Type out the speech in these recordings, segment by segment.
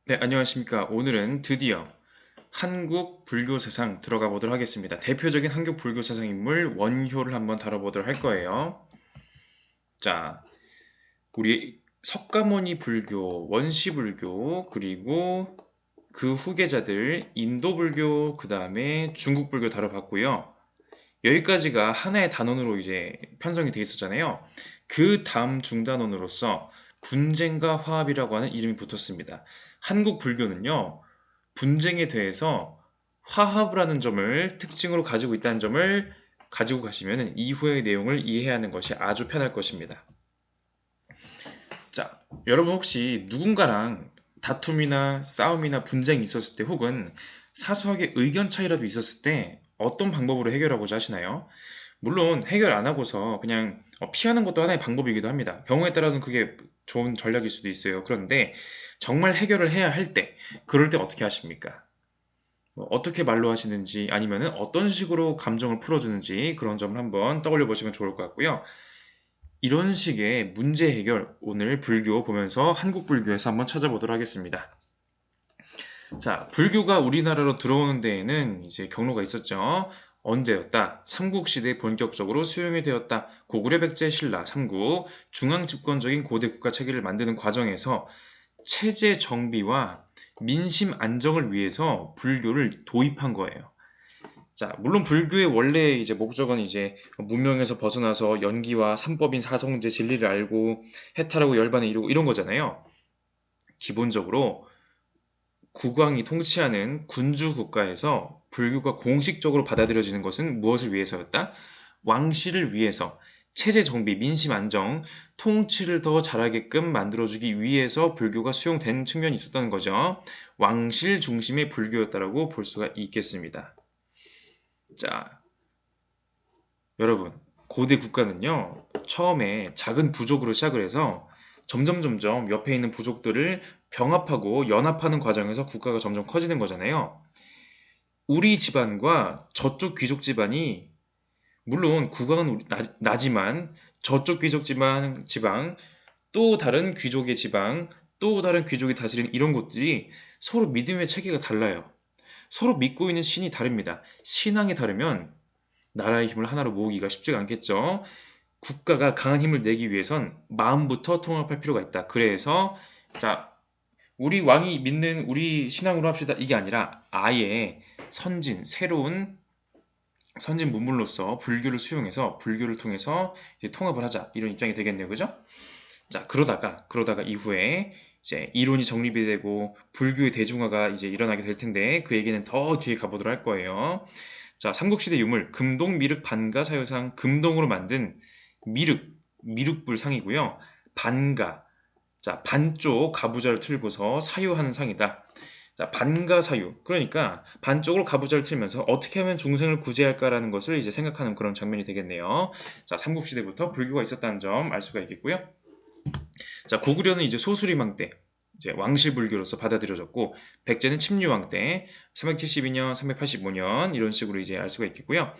네, 안녕하십니까. 오늘은 드디어 한국 불교 사상 들어가 보도록 하겠습니다. 대표적인 한국 불교 사상 인물 원효를 한번 다뤄보도록 할 거예요. 자, 우리 석가모니 불교, 원시 불교, 그리고 그 후계자들 인도 불교, 그 다음에 중국 불교 다뤄봤고요. 여기까지가 하나의 단원으로 이제 편성이 돼 있었잖아요. 그 다음 중단원으로서 분쟁과 화합이라고 하는 이름이 붙었습니다. 한국 불교는요, 분쟁에 대해서 화합을 하는 점을 특징으로 가지고 있다는 점을 가지고 가시면 이후의 내용을 이해하는 것이 아주 편할 것입니다. 자, 여러분 혹시 누군가랑 다툼이나 싸움이나 분쟁이 있었을 때 혹은 사소하게 의견 차이라도 있었을 때 어떤 방법으로 해결하고자 하시나요? 물론 해결 안 하고서 그냥 피하는 것도 하나의 방법이기도 합니다. 경우에 따라서는 그게 좋은 전략일 수도 있어요. 그런데 정말 해결을 해야 할 때, 그럴 때 어떻게 하십니까? 뭐 어떻게 말로 하시는지 아니면은 어떤 식으로 감정을 풀어주는지 그런 점을 한번 떠올려 보시면 좋을 것 같고요. 이런 식의 문제 해결 오늘 불교 보면서 한국 불교에서 한번 찾아보도록 하겠습니다. 자, 불교가 우리나라로 들어오는 데에는 이제 경로가 있었죠. 언제였다? 삼국시대에 본격적으로 수용이 되었다. 고구려 백제 신라 삼국 중앙 집권적인 고대 국가 체계를 만드는 과정에서 체제 정비와 민심 안정을 위해서 불교를 도입한 거예요. 자, 물론 불교의 원래 이제 목적은 이제 문명에서 벗어나서 연기와 삼법인 사성제 진리를 알고 해탈하고 열반을 이루고 이런 거잖아요. 기본적으로 국왕이 통치하는 군주 국가에서 불교가 공식적으로 받아들여지는 것은 무엇을 위해서였다? 왕실을 위해서 체제 정비, 민심 안정, 통치를 더 잘하게끔 만들어주기 위해서 불교가 수용된 측면이 있었던 거죠. 왕실 중심의 불교였다라고 볼 수가 있겠습니다. 자, 여러분, 고대 국가는요, 처음에 작은 부족으로 시작을 해서 점점 옆에 있는 부족들을 병합하고 연합하는 과정에서 국가가 점점 커지는 거잖아요. 우리 집안과 저쪽 귀족 집안이 물론 국왕은 나지만 저쪽 귀족 지방, 또 다른 귀족의 지방, 또 다른 귀족이 다스리는 이런 곳들이 서로 믿음의 체계가 달라요. 서로 믿고 있는 신이 다릅니다. 신앙이 다르면 나라의 힘을 하나로 모으기가 쉽지가 않겠죠. 국가가 강한 힘을 내기 위해선 마음부터 통합할 필요가 있다. 그래서 자, 우리 왕이 믿는 우리 신앙으로 합시다. 이게 아니라 아예 새로운 선진 문물로서 불교를 수용해서 불교를 통해서 이제 통합을 하자. 이런 입장이 되겠네요. 그죠? 자, 그러다가 이후에 이제 이론이 정립이 되고 불교의 대중화가 이제 일어나게 될 텐데 그 얘기는 더 뒤에 가보도록 할 거예요. 자, 삼국시대 유물 금동 미륵 반가 사유상 금동으로 만든 미륵 미륵불 상이고요. 반가 자, 반쪽 가부좌를 틀고서 사유하는 상이다. 자, 반가 사유. 그러니까 반쪽으로 가부좌를 틀면서 어떻게 하면 중생을 구제할까라는 것을 이제 생각하는 그런 장면이 되겠네요. 자, 삼국시대부터 불교가 있었다는 점 알 수가 있겠고요. 자, 고구려는 이제 소수리망 때 이제 왕실불교로서 받아들여졌고 백제는 침류왕 때 372년, 385년 이런 식으로 이제 알 수가 있겠고요.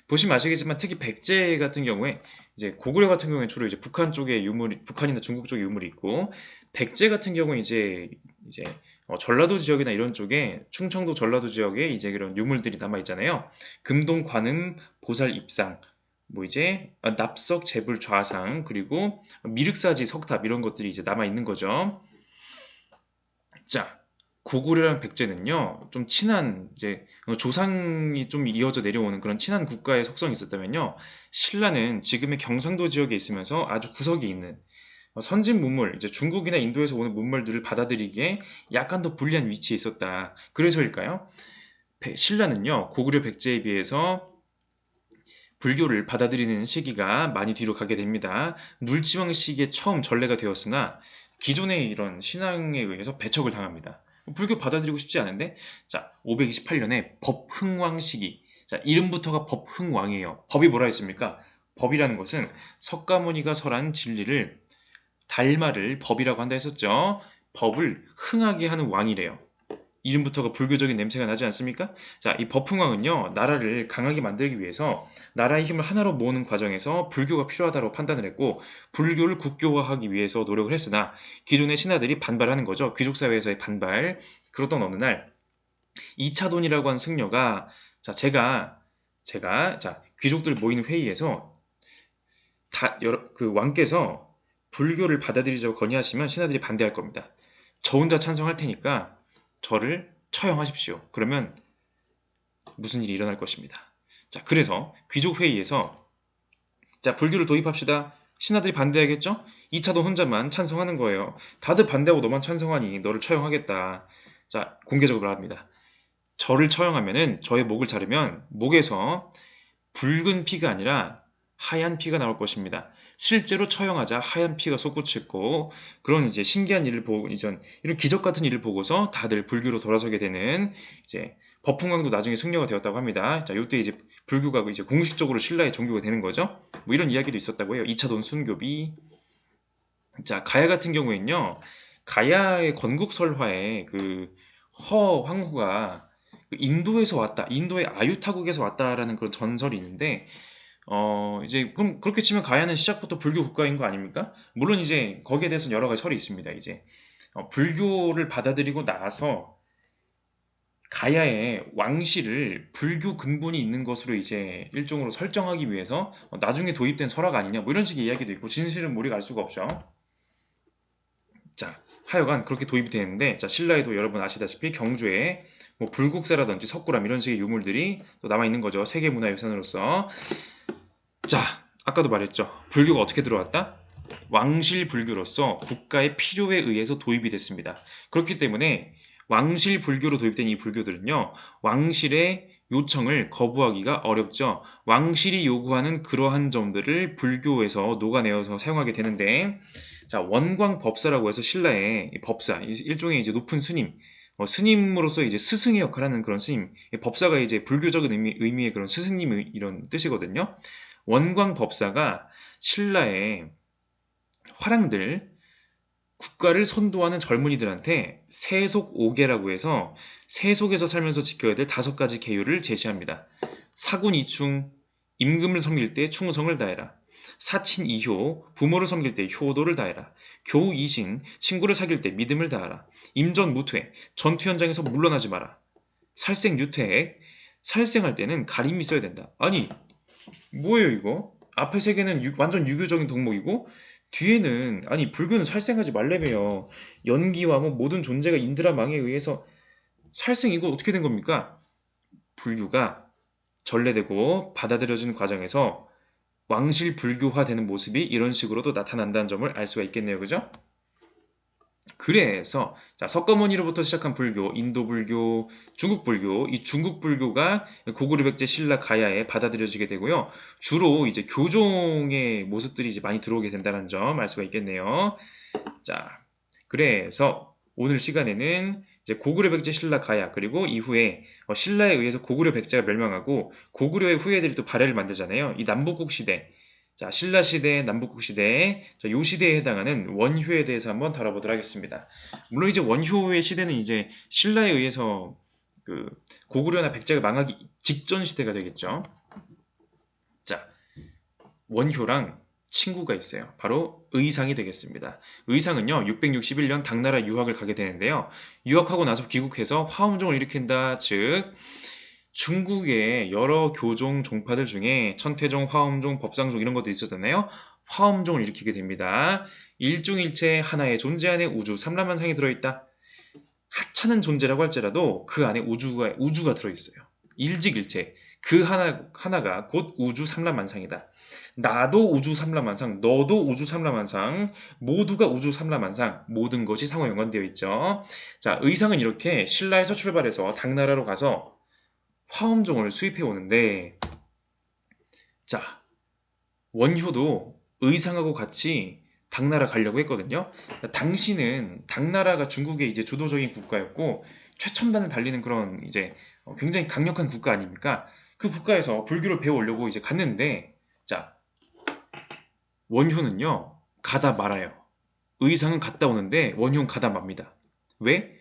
보시면 아시겠지만 특히 백제 같은 경우에 이제 고구려 같은 경우에 주로 이제 북한 쪽에 유물이 북한이나 중국 쪽에 유물이 있고 백제 같은 경우에 이제 전라도 지역이나 이런 쪽에 충청도 전라도 지역에 이제 그런 유물들이 남아 있잖아요. 금동 관음 보살 입상 뭐 이제 납석 재불 좌상 그리고 미륵사지 석탑 이런 것들이 이제 남아 있는 거죠. 자, 고구려랑 백제는요, 좀 친한, 이제, 조상이 좀 이어져 내려오는 그런 친한 국가의 속성이 있었다면요, 신라는 지금의 경상도 지역에 있으면서 아주 구석에 있는 선진 문물, 이제 중국이나 인도에서 오는 문물들을 받아들이기에 약간 더 불리한 위치에 있었다. 그래서일까요? 신라는요, 고구려 백제에 비해서 불교를 받아들이는 시기가 많이 뒤로 가게 됩니다. 눌지왕 시기에 처음 전래가 되었으나 기존의 이런 신앙에 의해서 배척을 당합니다. 불교 받아들이고 싶지 않은데 자 528년에 법흥왕 시기 자 이름부터가 법흥왕이에요. 법이 뭐라 했습니까? 법이라는 것은 석가모니가 설한 진리를 달마를 법이라고 한다 했었죠. 법을 흥하게 하는 왕이래요. 이름부터가 불교적인 냄새가 나지 않습니까? 자, 이 법흥왕은요, 나라를 강하게 만들기 위해서 나라의 힘을 하나로 모으는 과정에서 불교가 필요하다고 판단을 했고, 불교를 국교화하기 위해서 노력을 했으나, 기존의 신하들이 반발하는 거죠. 귀족사회에서의 반발. 그러던 어느 날, 이차돈이라고 하는 승려가, 자, 자, 귀족들 모이는 회의에서, 그 왕께서 불교를 받아들이자고 건의하시면 신하들이 반대할 겁니다. 저 혼자 찬성할 테니까 저를 처형하십시오. 그러면 무슨 일이 일어날 것입니다. 자, 그래서 귀족 회의에서 자, 불교를 도입합시다. 신하들이 반대하겠죠? 이차돈 혼자만 찬성하는 거예요. 다들 반대하고 너만 찬성하니 너를 처형하겠다. 자, 공개적으로 말합니다. 저를 처형하면은 저의 목을 자르면 목에서 붉은 피가 아니라 하얀 피가 나올 것입니다. 실제로 처형하자 하얀 피가 솟구쳤고 그런 이제 신기한 일을 보고 이런 기적 같은 일을 보고서 다들 불교로 돌아서게 되는 이제 법흥왕도 나중에 승려가 되었다고 합니다. 자, 요때 이제 불교가 이제 공식적으로 신라의 종교가 되는 거죠. 뭐 이런 이야기도 있었다고 해요. 2차 돈순교비. 자, 가야 같은 경우에는요. 가야의 건국설화에 그 허황후가 그 인도에서 왔다. 인도의 아유타국에서 왔다라는 그런 전설이 있는데 이제 그럼 그렇게 치면 가야는 시작부터 불교 국가인 거 아닙니까? 물론 이제 거기에 대해서는 여러 가지 설이 있습니다. 이제 불교를 받아들이고 나서 가야의 왕실을 불교 근본이 있는 것으로 이제 일종으로 설정하기 위해서 나중에 도입된 설화가 아니냐 뭐 이런 식의 이야기도 있고 진실은 우리가 알 수가 없죠. 자, 하여간 그렇게 도입이 되는데 자, 신라에도 여러분 아시다시피 경주에 뭐 불국사라든지 석굴암 이런 식의 유물들이 또 남아 있는 거죠. 세계문화유산으로서. 자, 아까도 말했죠. 불교가 어떻게 들어왔다? 왕실 불교로서 국가의 필요에 의해서 도입이 됐습니다. 그렇기 때문에 왕실 불교로 도입된 이 불교들은요, 왕실의 요청을 거부하기가 어렵죠. 왕실이 요구하는 그러한 점들을 불교에서 녹아내어서 사용하게 되는데, 자, 원광법사라고 해서 신라의 법사, 일종의 이제 높은 스님, 스님으로서 이제 스승의 역할을 하는 그런 스님, 법사가 이제 불교적인 의미의 그런 스승님 이런 뜻이거든요. 원광법사가 신라의 화랑들, 국가를 선도하는 젊은이들한테 세속 5개라고 해서 세속에서 살면서 지켜야 될 5가지 계율을 제시합니다. 사군 이충, 임금을 섬길 때 충성을 다해라. 사친 이효, 부모를 섬길 때 효도를 다해라. 교우 이신, 친구를 사귈 때 믿음을 다하라. 임전무퇴, 전투 현장에서 물러나지 마라. 살생 유퇴, 살생할 때는 가림이 있어야 된다. 아니, 뭐예요 이거? 앞에 세 개는 완전 유교적인 덕목이고 뒤에는 아니 불교는 살생하지 말래매요. 연기와 뭐 모든 존재가 인드라 망에 의해서 살생 이거 어떻게 된 겁니까? 불교가 전래되고 받아들여지는 과정에서 왕실 불교화되는 모습이 이런 식으로도 나타난다는 점을 알 수가 있겠네요. 그죠? 그래서 자, 석가모니로부터 시작한 불교, 인도 불교, 중국 불교, 이 중국 불교가 고구려 백제 신라 가야에 받아들여지게 되고요. 주로 이제 교종의 모습들이 이제 많이 들어오게 된다는 점 알 수가 있겠네요. 자, 그래서 오늘 시간에는 이제 고구려 백제 신라 가야 그리고 이후에 신라에 의해서 고구려 백제가 멸망하고 고구려의 후예들이 또 발해를 만들잖아요. 이 남북국 시대 자, 신라 시대, 남북국 시대, 자, 요 시대에 해당하는 원효에 대해서 한번 다뤄보도록 하겠습니다. 물론 이제 원효의 시대는 이제 신라에 의해서 그 고구려나 백제가 망하기 직전 시대가 되겠죠. 자, 원효랑 친구가 있어요. 바로 의상이 되겠습니다. 의상은요, 661년 당나라 유학을 가게 되는데요. 유학하고 나서 귀국해서 화엄종을 일으킨다. 즉, 중국의 여러 교종 종파들 중에 천태종, 화엄종, 법상종 이런 것도 있었잖아요. 화엄종을 일으키게 됩니다. 일중일체 하나의 존재 안에 우주 삼라만상이 들어있다. 하찮은 존재라고 할지라도 그 안에 우주가 들어있어요. 일직일체 그 하나가 곧 우주 삼라만상이다. 나도 우주 삼라만상, 너도 우주 삼라만상, 모두가 우주 삼라만상, 모든 것이 상호 연관되어 있죠. 자, 의상은 이렇게 신라에서 출발해서 당나라로 가서 화엄종을 수입해 오는데, 자, 원효도 의상하고 같이 당나라 가려고 했거든요. 당시는 당나라가 중국의 이제 주도적인 국가였고 최첨단을 달리는 그런 이제 굉장히 강력한 국가 아닙니까? 그 국가에서 불교를 배워오려고 이제 갔는데, 자, 원효는요 가다 말아요. 의상은 갔다 오는데 원효는 가다 맙니다. 왜?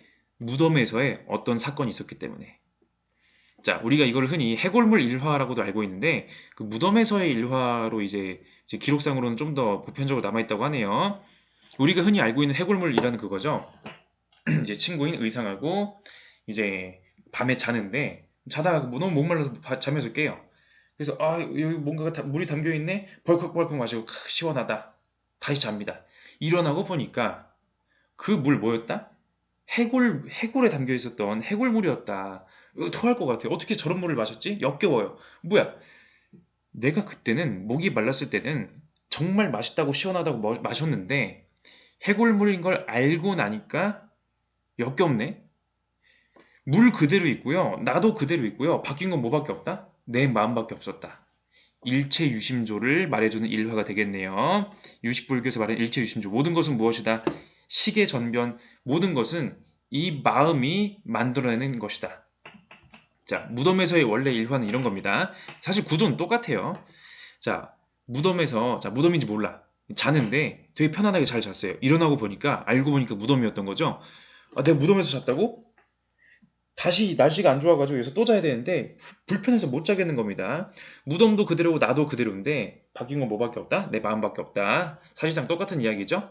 무덤에서의 어떤 사건이 있었기 때문에. 자, 우리가 이걸 흔히 해골물 일화라고도 알고 있는데 그 무덤에서의 일화로 이제 기록상으로는 좀 더 보편적으로 남아있다고 하네요. 우리가 흔히 알고 있는 해골물이라는 그거죠. 이제 친구인 의상하고 이제 밤에 자는데 자다가 너무 목말라서 잠에서 깨요. 그래서 아 여기 뭔가가 물이 담겨 있네. 벌컥벌컥 마시고 시원하다. 다시 잡니다. 일어나고 보니까 그 물 뭐였다? 해골에 담겨 있었던 해골물이었다. 이거 토할 것 같아. 어떻게 저런 물을 마셨지? 역겨워요. 뭐야? 내가 그때는 목이 말랐을 때는 정말 맛있다고 시원하다고 마셨는데 해골물인 걸 알고 나니까 역겹네. 물 그대로 있고요. 나도 그대로 있고요. 바뀐 건 뭐밖에 없다? 내 마음밖에 없었다. 일체유심조를 말해주는 일화가 되겠네요. 유식불교에서 말하는 일체유심조. 모든 것은 무엇이다? 시계전변. 모든 것은 이 마음이 만들어내는 것이다. 자, 무덤에서의 원래 일화는 이런 겁니다. 사실 구조는 똑같아요. 자, 자, 무덤인지 몰라. 자는데 되게 편안하게 잘 잤어요. 일어나고 보니까, 알고 보니까 무덤이었던 거죠. 아, 내가 무덤에서 잤다고? 다시 날씨가 안 좋아가지고 여기서 또 자야 되는데 불편해서 못 자겠는 겁니다. 무덤도 그대로고 나도 그대로인데 바뀐 건 뭐밖에 없다? 내 마음밖에 없다. 사실상 똑같은 이야기죠.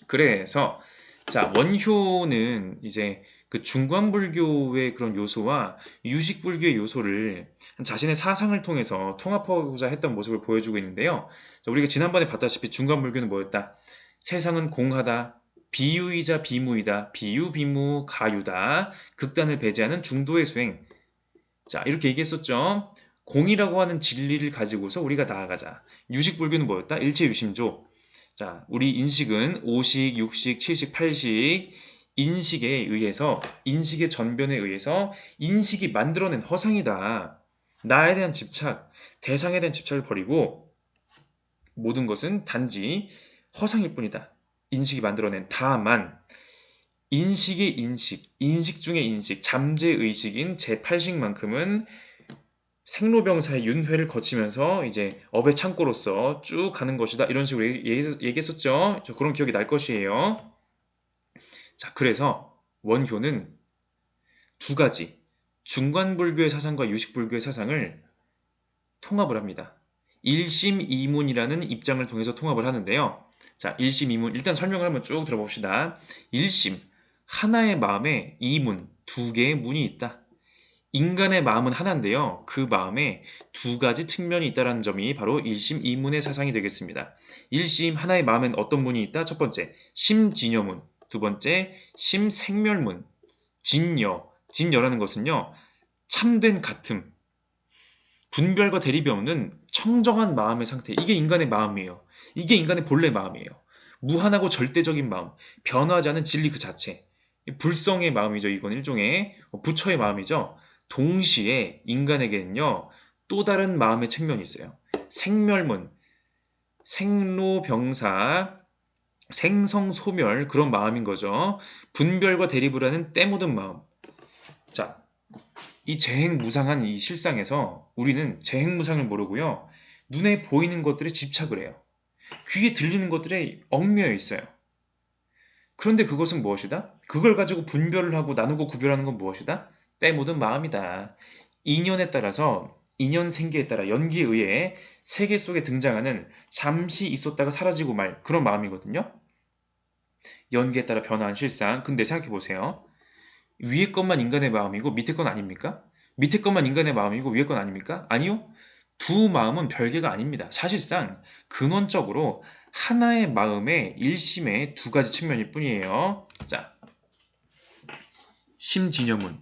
그래서 자 원효는 이제 그 중광불교의 그런 요소와 유식불교의 요소를 자신의 사상을 통해서 통합하고자 했던 모습을 보여주고 있는데요. 자, 우리가 지난번에 봤다시피 중광불교는 뭐였다? 세상은 공하다. 비유이자 비무이다. 비유, 비무, 가유다. 극단을 배제하는 중도의 수행. 자, 이렇게 얘기했었죠. 공이라고 하는 진리를 가지고서 우리가 나아가자. 유식불교는 뭐였다? 일체유심조. 자, 우리 인식은 5식, 6식, 7식, 8식 인식에 의해서 인식의 전변에 의해서 인식이 만들어낸 허상이다. 나에 대한 집착, 대상에 대한 집착을 버리고 모든 것은 단지 허상일 뿐이다. 인식이 만들어낸 다만 인식의 인식, 인식 중의 인식, 잠재의식인 제8식만큼은 생로병사의 윤회를 거치면서 이제 업의 창고로서 쭉 가는 것이다. 이런 식으로 얘기했었죠. 저 그런 기억이 날 것이에요. 자, 그래서 원효는 두 가지 중관불교의 사상과 유식불교의 사상을 통합을 합니다. 일심이문이라는 입장을 통해서 통합을 하는데요. 자, 일심이문 일단 설명을 한번 쭉 들어봅시다. 일심 하나의 마음에 이문 두 개의 문이 있다. 인간의 마음은 하나인데요. 그 마음에 두 가지 측면이 있다는 점이 바로 일심이문의 사상이 되겠습니다. 일심 하나의 마음엔 어떤 문이 있다? 첫 번째 심진여문, 두 번째 심생멸문. 진여라는 것은요 참된 같음, 분별과 대립이 없는 청정한 마음의 상태. 이게 인간의 마음이에요. 이게 인간의 본래 마음이에요. 무한하고 절대적인 마음, 변화하지 않은 진리 그 자체. 불성의 마음이죠. 이건 일종의 부처의 마음이죠. 동시에 인간에게는요 또 다른 마음의 측면이 있어요. 생멸문, 생로병사, 생성소멸 그런 마음인 거죠. 분별과 대립을 하는 때 묻은 마음. 자, 이 재행무상한 이 실상에서 우리는 재행무상을 모르고요. 눈에 보이는 것들에 집착을 해요. 귀에 들리는 것들에 얽매여 있어요. 그런데 그것은 무엇이다? 그걸 가지고 분별을 하고 나누고 구별하는 건 무엇이다? 때 묻은 마음이다. 인연에 따라서 인연 생기에 따라 연기에 의해 세계 속에 등장하는 잠시 있었다가 사라지고 말 그런 마음이거든요. 연기에 따라 변화한 실상. 근데 생각해 보세요. 위에 것만 인간의 마음이고 밑에 건 아닙니까? 밑에 것만 인간의 마음이고 위에 건 아닙니까? 아니요. 두 마음은 별개가 아닙니다. 사실상 근원적으로 하나의 마음의 일심의 두 가지 측면일 뿐이에요. 자, 심진여문.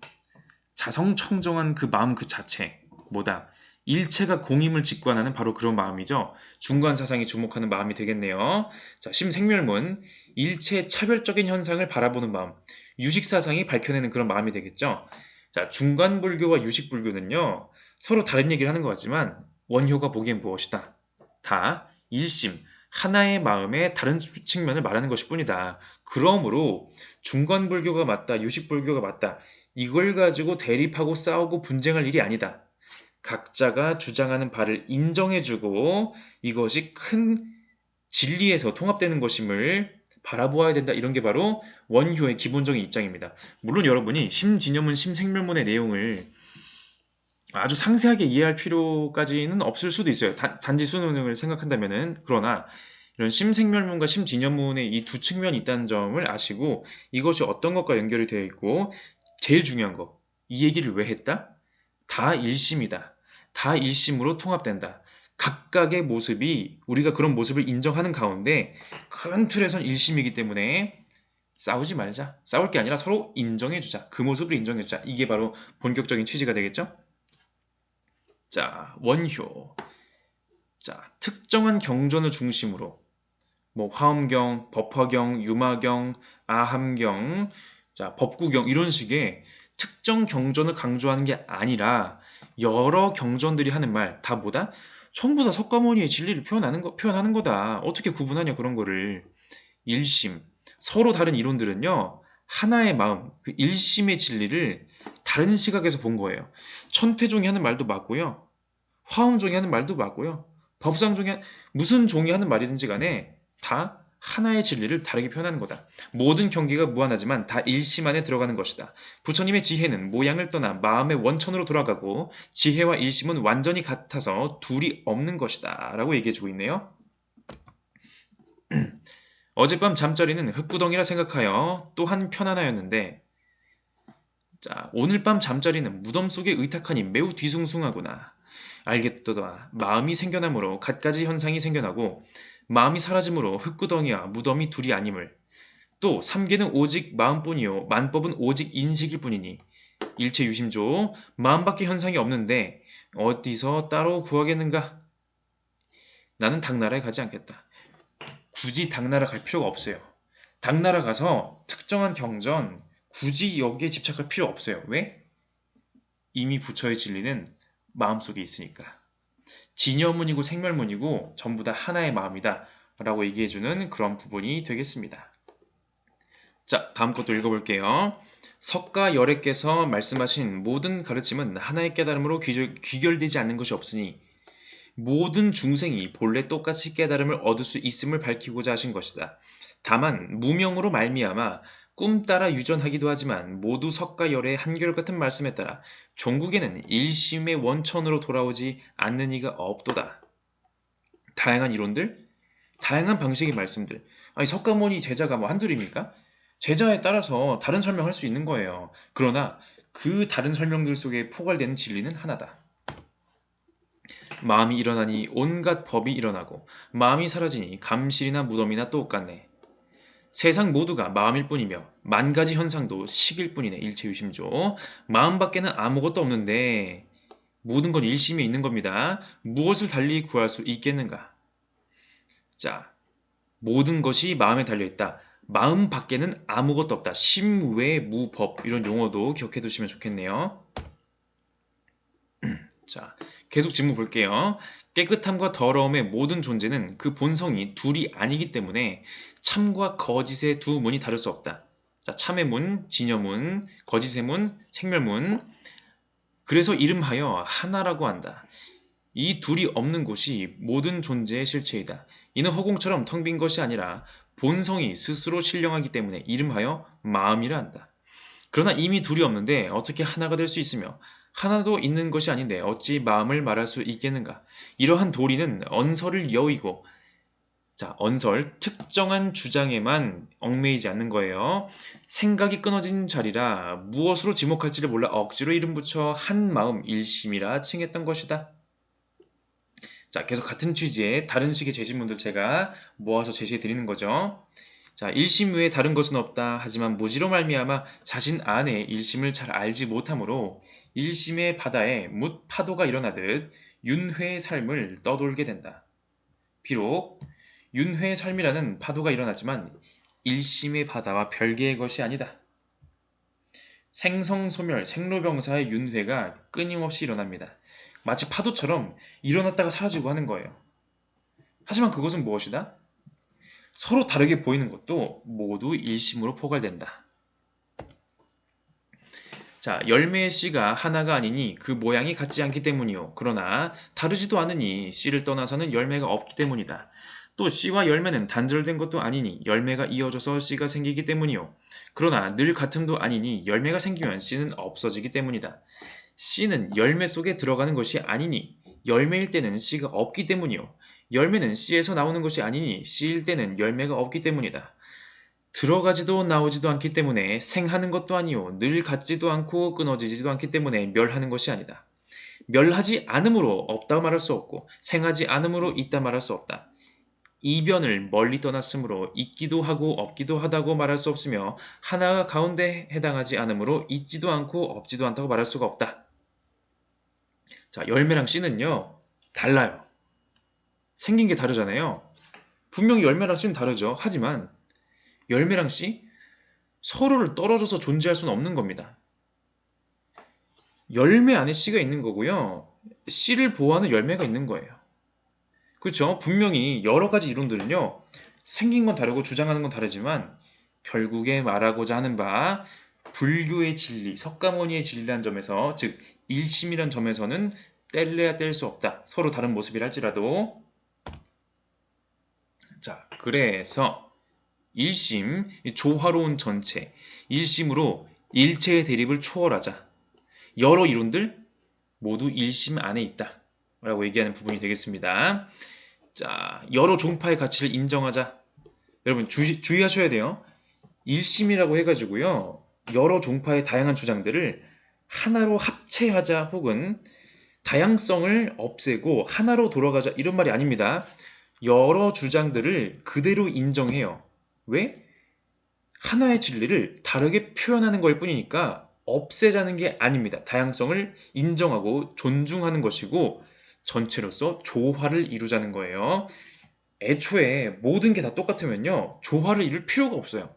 자성청정한 그 마음 그 자체. 뭐다? 일체가 공임을 직관하는 바로 그런 마음이죠. 중관사상이 주목하는 마음이 되겠네요. 자, 심생멸문. 일체의 차별적인 현상을 바라보는 마음. 유식사상이 밝혀내는 그런 마음이 되겠죠. 자, 중관불교와 유식불교는요. 서로 다른 얘기를 하는 것 같지만 원효가 보기엔 무엇이다? 다 일심, 하나의 마음의 다른 측면을 말하는 것일 뿐이다. 그러므로 중관불교가 맞다, 유식불교가 맞다. 이걸 가지고 대립하고 싸우고 분쟁할 일이 아니다. 각자가 주장하는 바를 인정해주고 이것이 큰 진리에서 통합되는 것임을 바라보아야 된다. 이런 게 바로 원효의 기본적인 입장입니다. 물론 여러분이 심진여문, 심생멸문의 내용을 아주 상세하게 이해할 필요까지는 없을 수도 있어요. 단지 수능을 생각한다면은. 그러나 이런 심생멸문과 심진여문의 이 두 측면이 있다는 점을 아시고 이것이 어떤 것과 연결이 되어 있고 제일 중요한 거, 이 얘기를 왜 했다? 다 일심이다. 다 일심으로 통합된다. 각각의 모습이 우리가 그런 모습을 인정하는 가운데 큰 틀에선 일심이기 때문에 싸우지 말자. 싸울 게 아니라 서로 인정해주자. 그 모습을 인정해주자. 이게 바로 본격적인 취지가 되겠죠? 자, 원효. 자, 특정한 경전을 중심으로 뭐 화엄경, 법화경, 유마경, 아함경, 자, 법구경 이런 식의 특정 경전을 강조하는 게 아니라 여러 경전들이 하는 말 다 뭐다? 전부 다 석가모니의 진리를 표현하는 거다. 어떻게 구분하냐 그런 거를. 일심. 서로 다른 이론들은요. 하나의 마음, 그 일심의 진리를 다른 시각에서 본 거예요. 천태종이 하는 말도 맞고요. 화엄종이 하는 말도 맞고요. 법상종이 무슨 종이 하는 말이든지 간에 다 하나의 진리를 다르게 표현하는 거다. 모든 경계가 무한하지만 다 일심 안에 들어가는 것이다. 부처님의 지혜는 모양을 떠나 마음의 원천으로 돌아가고 지혜와 일심은 완전히 같아서 둘이 없는 것이다. 라고 얘기해주고 있네요. 어젯밤 잠자리는 흙구덩이라 생각하여 또한 편안하였는데 자, 오늘 밤 잠자리는 무덤 속에 의탁하니 매우 뒤숭숭하구나. 알겠도다. 마음이 생겨나므로 갖가지 현상이 생겨나고 마음이 사라짐으로 흙구덩이와 무덤이 둘이 아님을 또 삼계는 오직 마음뿐이요 만법은 오직 인식일 뿐이니 일체 유심조 마음밖에 현상이 없는데 어디서 따로 구하겠는가? 나는 당나라에 가지 않겠다. 굳이 당나라 갈 필요가 없어요. 당나라 가서 특정한 경전 굳이 여기에 집착할 필요 없어요. 왜? 이미 부처의 진리는 마음속에 있으니까. 진여문이고 생멸문이고 전부 다 하나의 마음이다 라고 얘기해주는 그런 부분이 되겠습니다. 자, 다음 것도 읽어볼게요. 석가열애께서 말씀하신 모든 가르침은 하나의 깨달음으로 귀결되지 않는 것이 없으니 모든 중생이 본래 똑같이 깨달음을 얻을 수 있음을 밝히고자 하신 것이다. 다만 무명으로 말미암아 꿈 따라 유전하기도 하지만 모두 석가열의 한결같은 말씀에 따라 종국에는 일심의 원천으로 돌아오지 않는 이가 없도다. 다양한 이론들, 다양한 방식의 말씀들. 아니 석가모니 제자가 뭐 한둘입니까? 제자에 따라서 다른 설명할 수 있는 거예요. 그러나 그 다른 설명들 속에 포괄되는 진리는 하나다. 마음이 일어나니 온갖 법이 일어나고 마음이 사라지니 감실이나 무덤이나 똑같네. 세상 모두가 마음일 뿐이며 만 가지 현상도 식일 뿐이네. 일체유심조. 마음 밖에는 아무것도 없는데 모든 건 일심에 있는 겁니다. 무엇을 달리 구할 수 있겠는가? 자, 모든 것이 마음에 달려있다. 마음 밖에는 아무것도 없다. 심외무법 이런 용어도 기억해 두시면 좋겠네요. 자, 계속 질문 볼게요. 깨끗함과 더러움의 모든 존재는 그 본성이 둘이 아니기 때문에 참과 거짓의 두 문이 다를 수 없다. 자, 참의 문, 진여문, 거짓의 문, 생멸문. 그래서 이름하여 하나라고 한다. 이 둘이 없는 곳이 모든 존재의 실체이다. 이는 허공처럼 텅 빈 것이 아니라 본성이 스스로 신령하기 때문에 이름하여 마음이라 한다. 그러나 이미 둘이 없는데 어떻게 하나가 될 수 있으며 하나도 있는 것이 아닌데 어찌 마음을 말할 수 있겠는가? 이러한 도리는 언설을 여의고 자, 언설, 특정한 주장에만 얽매이지 않는 거예요. 생각이 끊어진 자리라 무엇으로 지목할지를 몰라 억지로 이름 붙여 한 마음 일심이라 칭했던 것이다. 자, 계속 같은 취지의 다른 식의 제시문들 제가 모아서 제시해 드리는 거죠. 자, 일심 외에 다른 것은 없다. 하지만 무지로 말미암아 자신 안에 일심을 잘 알지 못하므로 일심의 바다에 뭇 파도가 일어나듯 윤회의 삶을 떠돌게 된다. 비록 윤회의 삶이라는 파도가 일어나지만 일심의 바다와 별개의 것이 아니다. 생성소멸, 생로병사의 윤회가 끊임없이 일어납니다. 마치 파도처럼 일어났다가 사라지고 하는 거예요. 하지만 그것은 무엇이다? 서로 다르게 보이는 것도 모두 일심으로 포괄된다. 자, 열매의 씨가 하나가 아니니 그 모양이 같지 않기 때문이요. 그러나 다르지도 않으니 씨를 떠나서는 열매가 없기 때문이다. 또 씨와 열매는 단절된 것도 아니니 열매가 이어져서 씨가 생기기 때문이요. 그러나 늘 같음도 아니니 열매가 생기면 씨는 없어지기 때문이다. 씨는 열매 속에 들어가는 것이 아니니 열매일 때는 씨가 없기 때문이요. 열매는 씨에서 나오는 것이 아니니 씨일 때는 열매가 없기 때문이다. 들어가지도 나오지도 않기 때문에 생하는 것도 아니요. 늘 같지도 않고 끊어지지도 않기 때문에 멸하는 것이 아니다. 멸하지 않음으로 없다 말할 수 없고 생하지 않음으로 있다 말할 수 없다. 이변을 멀리 떠났으므로 있기도 하고 없기도 하다고 말할 수 없으며 하나가 가운데 해당하지 않으므로 있지도 않고 없지도 않다고 말할 수가 없다. 자, 열매랑 씨는요, 달라요. 생긴 게 다르잖아요. 분명히 열매랑 씨는 다르죠. 하지만 열매랑 씨 서로를 떨어져서 존재할 수는 없는 겁니다. 열매 안에 씨가 있는 거고요. 씨를 보호하는 열매가 있는 거예요. 그렇죠? 분명히 여러 가지 이론들은요. 생긴 건 다르고 주장하는 건 다르지만 결국에 말하고자 하는 바 불교의 진리, 석가모니의 진리란 점에서 즉 일심이란 점에서는 뗄래야 뗄 수 없다. 서로 다른 모습이라 할지라도 자, 그래서 일심, 조화로운 전체, 일심으로 일체의 대립을 초월하자. 여러 이론들 모두 일심 안에 있다. 라고 얘기하는 부분이 되겠습니다. 자, 여러 종파의 가치를 인정하자. 여러분 주의하셔야 돼요. 일심이라고 해가지고요. 여러 종파의 다양한 주장들을 하나로 합체하자 혹은 다양성을 없애고 하나로 돌아가자 이런 말이 아닙니다. 여러 주장들을 그대로 인정해요. 왜? 하나의 진리를 다르게 표현하는 걸 뿐이니까 없애자는 게 아닙니다. 다양성을 인정하고 존중하는 것이고 전체로서 조화를 이루자는 거예요. 애초에 모든 게 다 똑같으면요. 조화를 이룰 필요가 없어요.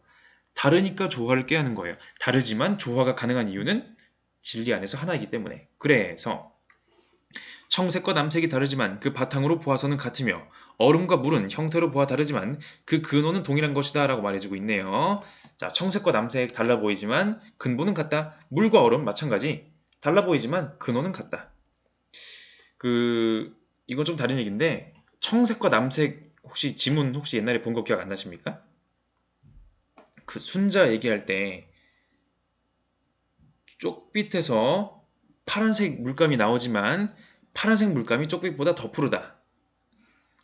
다르니까 조화를 깨하는 거예요. 다르지만 조화가 가능한 이유는 진리 안에서 하나이기 때문에. 그래서 청색과 남색이 다르지만 그 바탕으로 보아서는 같으며 얼음과 물은 형태로 보아 다르지만 그 근원은 동일한 것이다 라고 말해주고 있네요. 자, 청색과 남색 달라 보이지만 근본은 같다. 물과 얼음 마찬가지. 달라 보이지만 근원은 같다. 이건 좀 다른 얘기인데 청색과 남색 혹시 지문 혹시 옛날에 본 거 기억 안 나십니까? 그 순자 얘기할 때 쪽빛에서 파란색 물감이 나오지만 파란색 물감이 쪽빛보다 더 푸르다.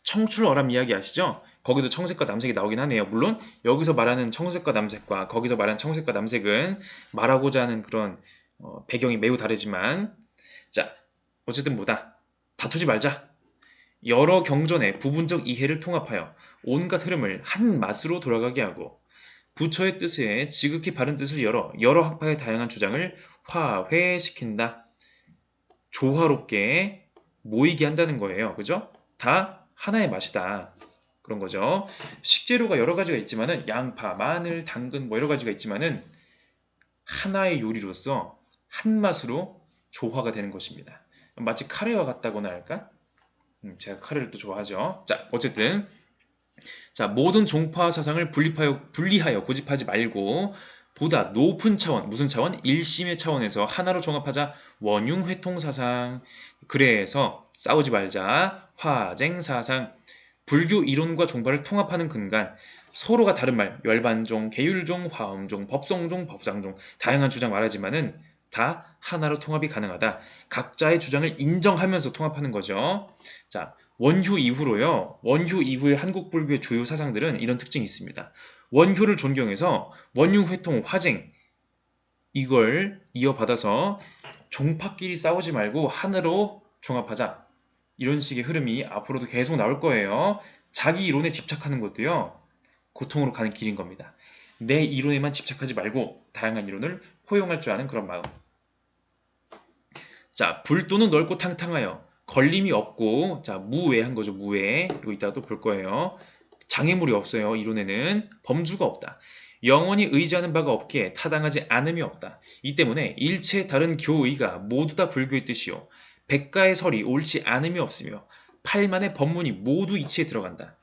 청출어람 이야기 아시죠? 거기도 청색과 남색이 나오긴 하네요. 물론 여기서 말하는 청색과 남색과 거기서 말하는 청색과 남색은 말하고자 하는 그런 배경이 매우 다르지만 자, 어쨌든 뭐다. 다투지 말자. 여러 경전의 부분적 이해를 통합하여 온갖 흐름을 한 맛으로 돌아가게 하고 부처의 뜻에 지극히 바른 뜻을 열어 여러 학파의 다양한 주장을 화해시킨다. 조화롭게 모이게 한다는 거예요. 그죠? 다 하나의 맛이다. 그런 거죠. 식재료가 여러 가지가 있지만은 양파, 마늘, 당근 뭐 여러 가지가 있지만은 하나의 요리로서 한 맛으로 조화가 되는 것입니다. 마치 카레와 같다고나 할까? 제가 카레를 또 좋아하죠. 자, 어쨌든 자, 모든 종파 사상을 분리하여 고집하지 말고 보다 높은 차원, 무슨 차원? 일심의 차원에서 하나로 종합하자. 원융회통 사상. 그래서 싸우지 말자. 화쟁 사상. 불교 이론과 종파를 통합하는 근간. 서로가 다른 말, 열반종, 계율종, 화엄종, 법성종, 법상종 다양한 주장 말하지만은 다 하나로 통합이 가능하다. 각자의 주장을 인정하면서 통합하는 거죠. 자, 원효 이후로요. 원효 이후의 한국 불교의 주요 사상들은 이런 특징이 있습니다. 원효를 존경해서 원융회통, 화쟁 이걸 이어받아서 종파끼리 싸우지 말고 하나로 종합하자. 이런 식의 흐름이 앞으로도 계속 나올 거예요. 자기 이론에 집착하는 것도요. 고통으로 가는 길인 겁니다. 내 이론에만 집착하지 말고 다양한 이론을 포용할 줄 아는 그런 마음. 자, 불도는 넓고 탕탕하여 걸림이 없고 자 무외한 거죠. 무외. 이거 이따가 또 볼 거예요. 장애물이 없어요. 이론에는 범주가 없다. 영원히 의지하는 바가 없기에 타당하지 않음이 없다. 이 때문에 일체 다른 교의가 모두 다 불교의 뜻이요. 백가의 설이 옳지 않음이 없으며 팔만의 법문이 모두 이치에 들어간다.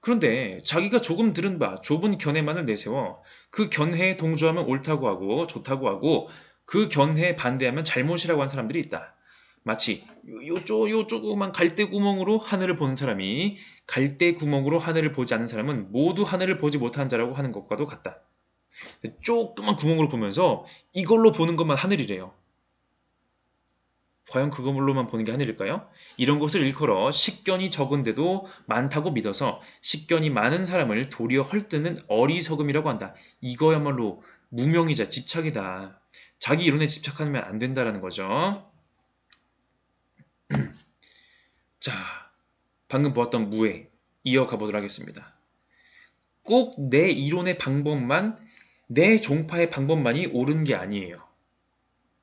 그런데 자기가 조금 들은 바 좁은 견해만을 내세워 그 견해에 동조하면 옳다고 하고 좋다고 하고 그 견해에 반대하면 잘못이라고 하는 사람들이 있다. 마치 요 조그만 갈대구멍으로 하늘을 보는 사람이 갈대구멍으로 하늘을 보지 않는 사람은 모두 하늘을 보지 못한 자라고 하는 것과도 같다. 조그만 구멍으로 보면서 이걸로 보는 것만 하늘이래요. 과연 그걸로만 보는 게 하늘일까요? 이런 것을 일컬어 식견이 적은데도 많다고 믿어서 식견이 많은 사람을 도리어 헐뜯는 어리석음이라고 한다. 이거야말로 무명이자 집착이다. 자기 이론에 집착하면 안 된다라는 거죠. 자, 방금 보았던 무에 이어가 보도록 하겠습니다. 꼭 내 이론의 방법만, 내 종파의 방법만이 옳은 게 아니에요.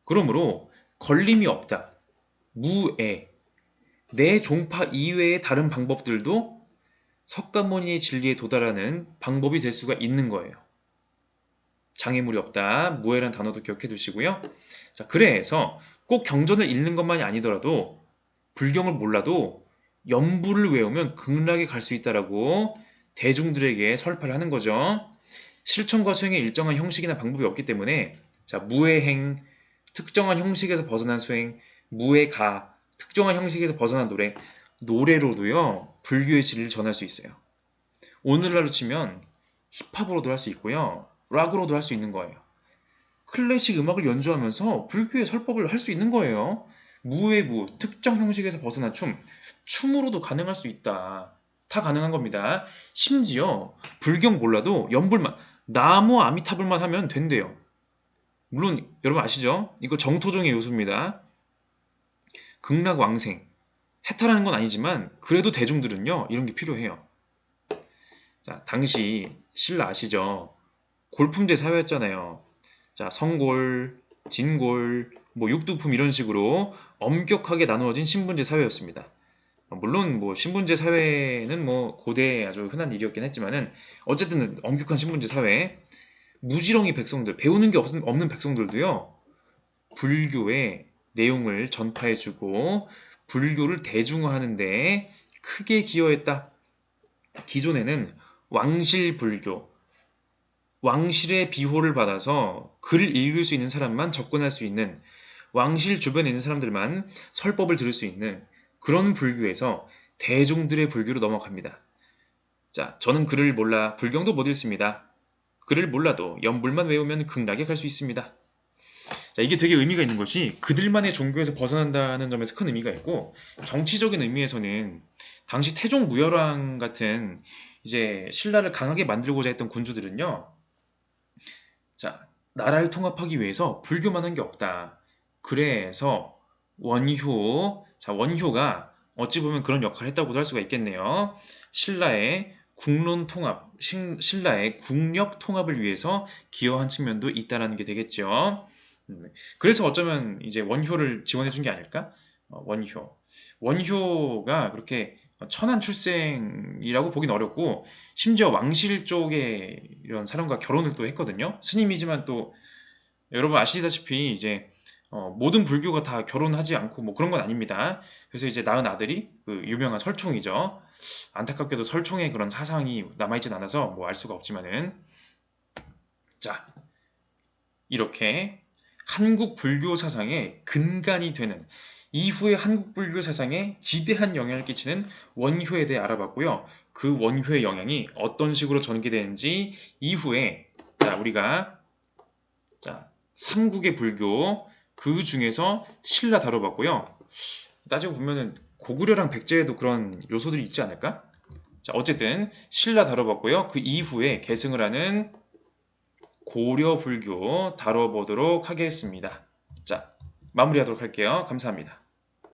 그러므로 걸림이 없다. 무에 내 종파 이외의 다른 방법들도 석가모니의 진리에 도달하는 방법이 될 수가 있는 거예요. 장애물이 없다. 무해란 단어도 기억해 두시고요. 자, 그래서 꼭 경전을 읽는 것만이 아니더라도 불경을 몰라도 연부를 외우면 극락에 갈 수 있다라고 대중들에게 설파를 하는 거죠. 실천과 수행에 일정한 형식이나 방법이 없기 때문에 자, 무해행, 특정한 형식에서 벗어난 수행, 무해가, 특정한 형식에서 벗어난 노래, 노래로도요 불교의 진리를 전할 수 있어요. 오늘날로 치면 힙합으로도 할 수 있고요, 락으로도 할 수 있는 거예요. 클래식 음악을 연주하면서 불교의 설법을 할 수 있는 거예요. 무의 특정 형식에서 벗어난 춤으로도 가능할 수 있다. 다 가능한 겁니다. 심지어 불경 몰라도 연불만, 나무 아미타불만 하면 된대요. 물론 여러분 아시죠? 이거 정토종의 요소입니다. 극락왕생, 해탈하는 건 아니지만 그래도 대중들은요 이런 게 필요해요. 자, 당시 신라 아시죠? 골품제 사회였잖아요. 자, 성골, 진골, 뭐 육두품 이런 식으로 엄격하게 나누어진 신분제 사회였습니다. 물론 뭐 신분제 사회는 뭐 고대에 아주 흔한 일이었긴 했지만은 어쨌든 엄격한 신분제 사회, 무지렁이 백성들, 배우는 게 없는 백성들도요 불교의 내용을 전파해주고 불교를 대중화하는데 크게 기여했다. 기존에는 왕실불교, 왕실의 비호를 받아서 글을 읽을 수 있는 사람만 접근할 수 있는, 왕실 주변에 있는 사람들만 설법을 들을 수 있는 그런 불교에서 대중들의 불교로 넘어갑니다. 자, 저는 글을 몰라 불경도 못 읽습니다. 글을 몰라도 연불만 외우면 극락에 갈 수 있습니다. 자, 이게 되게 의미가 있는 것이 그들만의 종교에서 벗어난다는 점에서 큰 의미가 있고, 정치적인 의미에서는 당시 태종 무열왕 같은 이제 신라를 강하게 만들고자 했던 군주들은요, 자, 나라를 통합하기 위해서 불교만 한 게 없다. 그래서 원효, 자, 원효가 어찌 보면 그런 역할을 했다고도 할 수가 있겠네요. 신라의 국론 통합, 신라의 국력 통합을 위해서 기여한 측면도 있다라는 게 되겠죠. 그래서 어쩌면 이제 원효를 지원해 준 게 아닐까? 원효. 원효가 그렇게 천한 출생이라고 보긴 어렵고, 심지어 왕실 쪽에 이런 사람과 결혼을 또 했거든요. 스님이지만 또 여러분 아시다시피 이제 모든 불교가 다 결혼하지 않고 뭐 그런 건 아닙니다. 그래서 이제 낳은 아들이 그 유명한 설총이죠. 안타깝게도 설총의 그런 사상이 남아있진 않아서 뭐 알 수가 없지만은, 자, 이렇게 한국 불교 사상의 근간이 되는, 이후의 한국 불교 사상에 지대한 영향을 끼치는 원효에 대해 알아봤고요. 그 원효의 영향이 어떤 식으로 전개되는지 이후에, 자, 우리가 자, 삼국의 불교 그 중에서 신라 다뤄봤고요. 따지고 보면은 고구려랑 백제에도 그런 요소들이 있지 않을까? 자, 어쨌든 신라 다뤄봤고요. 그 이후에 계승을 하는 고려 불교 다뤄보도록 하겠습니다. 자, 마무리하도록 할게요. 감사합니다.